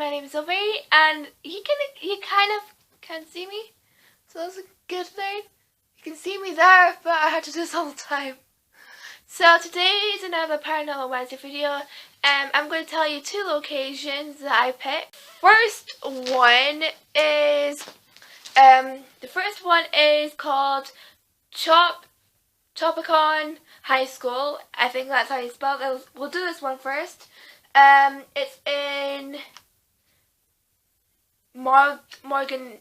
my name is Sophie, and you kind of can't see me, so that's a good thing. You can see me there, but I have to do this all the time. So today is another Paranormal Wednesday video. I'm going to tell you two locations that I picked. First one is called Chopicon High School. I think that's how you spell it. We'll do this one first. It's in Morganza.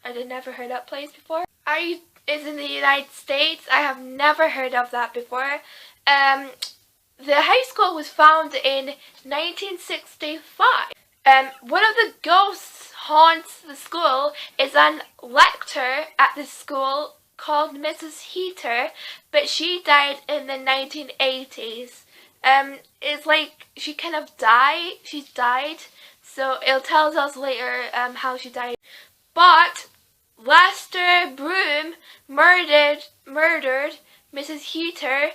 I had never heard that place before. It's in the United States. I have never heard of that before. The high school was founded in 1965. One of the ghosts haunts the school is an lecturer at the school called Mrs. Heater, but she died in the 1980s. It's like she kind of died. She's died, so it'll tell us later how she died. But Lester Broom murdered Mrs. Heater,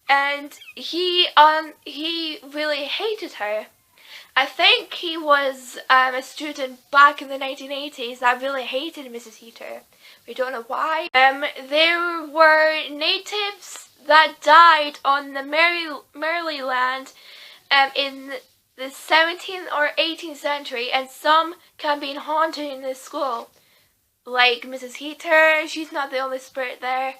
and he really hated her. I think he was a student back in the 1980s that really hated Mrs. Heater. We don't know why. There were natives that died on the Maryland in the 17th or 18th century, and some can be haunted in the school. Like Mrs. Heater, she's not the only spirit there.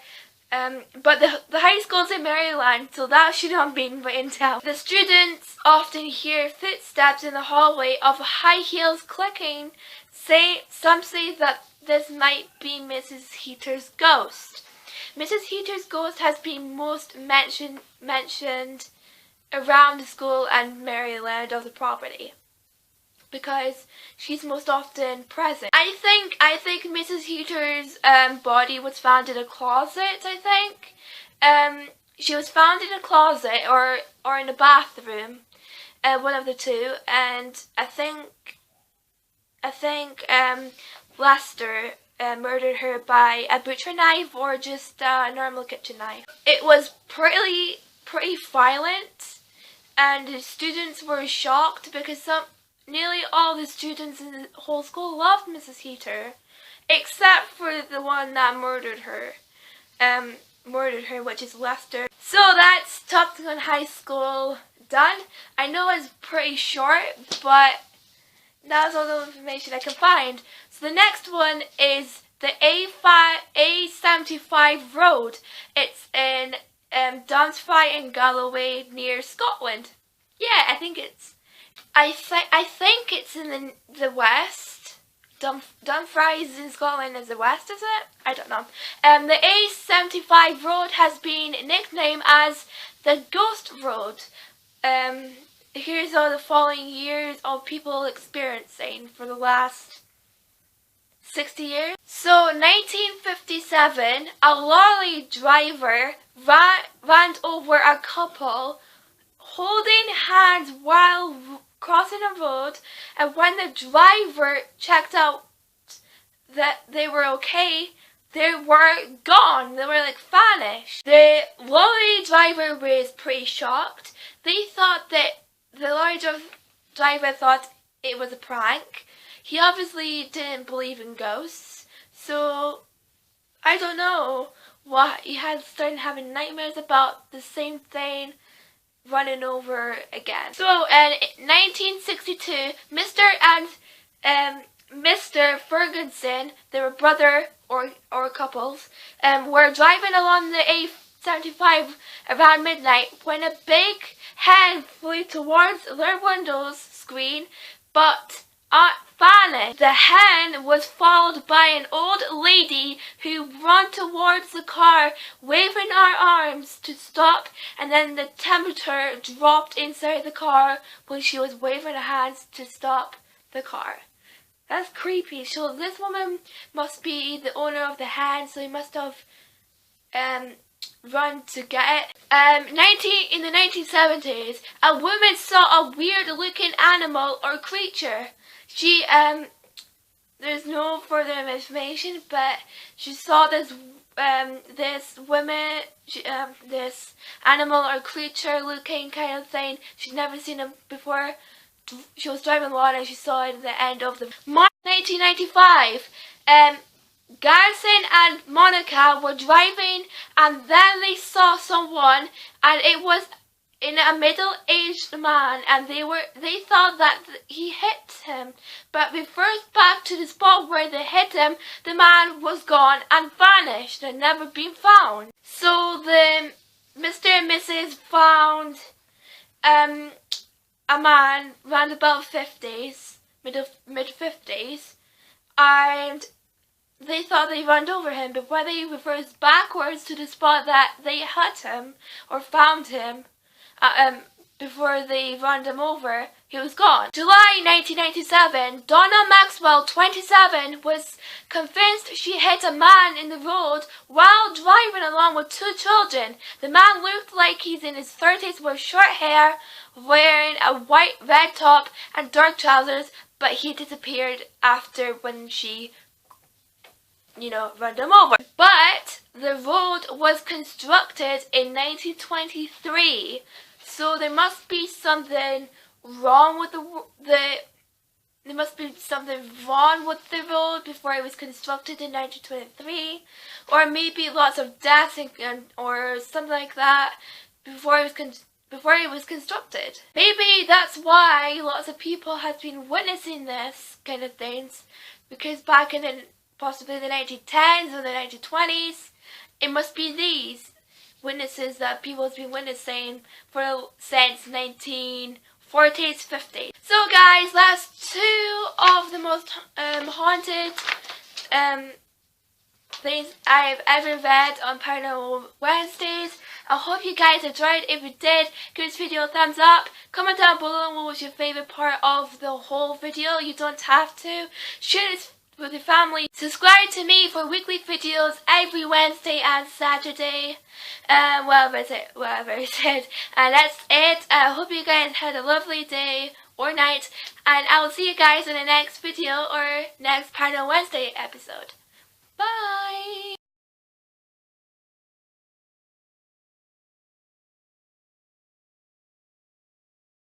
But the high school's in Maryland, so that should not be written down. The students often hear footsteps in the hallway of high heels clicking. Some say that this might be Mrs. Heater's ghost. Mrs. Heater's ghost has been most mentioned around the school and Maryland of the property, because she's most often present. I think Mrs. Heater's body was found in a closet. I think she was found in a closet or in a bathroom, one of the two. And I think Lester murdered her by a butcher knife or just a normal kitchen knife. It was pretty violent, and the students were shocked because nearly all the students in the whole school loved Mrs. Heater, except for the one that murdered her, which is Lester. So that's Chopicon High School done. I know it's pretty short, but that's all the information I can find. So the next one is the A75 road. It's in Dempster in Galloway near Scotland. Yeah, I think it's in the west. Dumfries is in Scotland is the west, is it? I don't know. The A75 road has been nicknamed as the Ghost Road. Here's all the following years of people experiencing for the last 60 years. So 1957, a lorry driver ran over a couple holding hands while crossing a road, and when the driver checked out that they were okay, they were gone. They were like vanished. The lorry driver was pretty shocked. They thought that the lorry driver thought it was a prank. He obviously didn't believe in ghosts, so I don't know what he had started having nightmares about the same thing running over again. So in 1962, Mr. and Mr. Ferguson, they were brother or couples, were driving along the A75 around midnight when a big hen flew towards their windows screen, but vanished. The hen was followed by an old lady who ran towards the car, waving her arms to stop, and then the temperature dropped inside the car when she was waving her hands to stop the car. That's creepy. So this woman must be the owner of the hen, so he must have run to get it. In the 1970s, a woman saw a weird-looking animal or creature. She there's no further information, but she saw this this woman, this animal or creature looking kind of thing. She'd never seen him before. She was driving along and she saw it at the end of the March 1995. Garrison and Monica were driving, and then they saw someone, and it was in a middle-aged man, and they thought that he hit him. But we first back to the spot where they hit him, the man was gone and vanished and never been found. So the Mr. and Mrs. found a man round about 50s, mid-50s, and they thought they ran over him, but when they reversed backwards to the spot that they hit him or found him, before they ran him over, he was gone. July 1997, Donna Maxwell, 27, was convinced she hit a man in the road while driving along with 2 children. The man looked like he's in his 30s with short hair, wearing a white red top and dark trousers, but he disappeared after when she run them over. But the road was constructed in 1923, so there must be something wrong with there must be something wrong with the road before it was constructed in 1923, or maybe lots of deaths or something like that before it was constructed. Maybe that's why lots of people have been witnessing this kind of things, because back in possibly the 1910s or the 1920s, it must be these witnesses that people have been witnessing since 1940s, 50s. So guys, that's 2 of the most haunted things I've ever read on Paranormal Wednesdays. I hope you guys enjoyed. If you did, give this video a thumbs up. Comment down below what was your favourite part of the whole video. You don't have to. Share this with your family. Subscribe to me for weekly videos every Wednesday and Saturday. Whatever it said. And that's it. I hope you guys had a lovely day or night. And I will see you guys in the next video or next Paranormal Wednesday episode. Bye!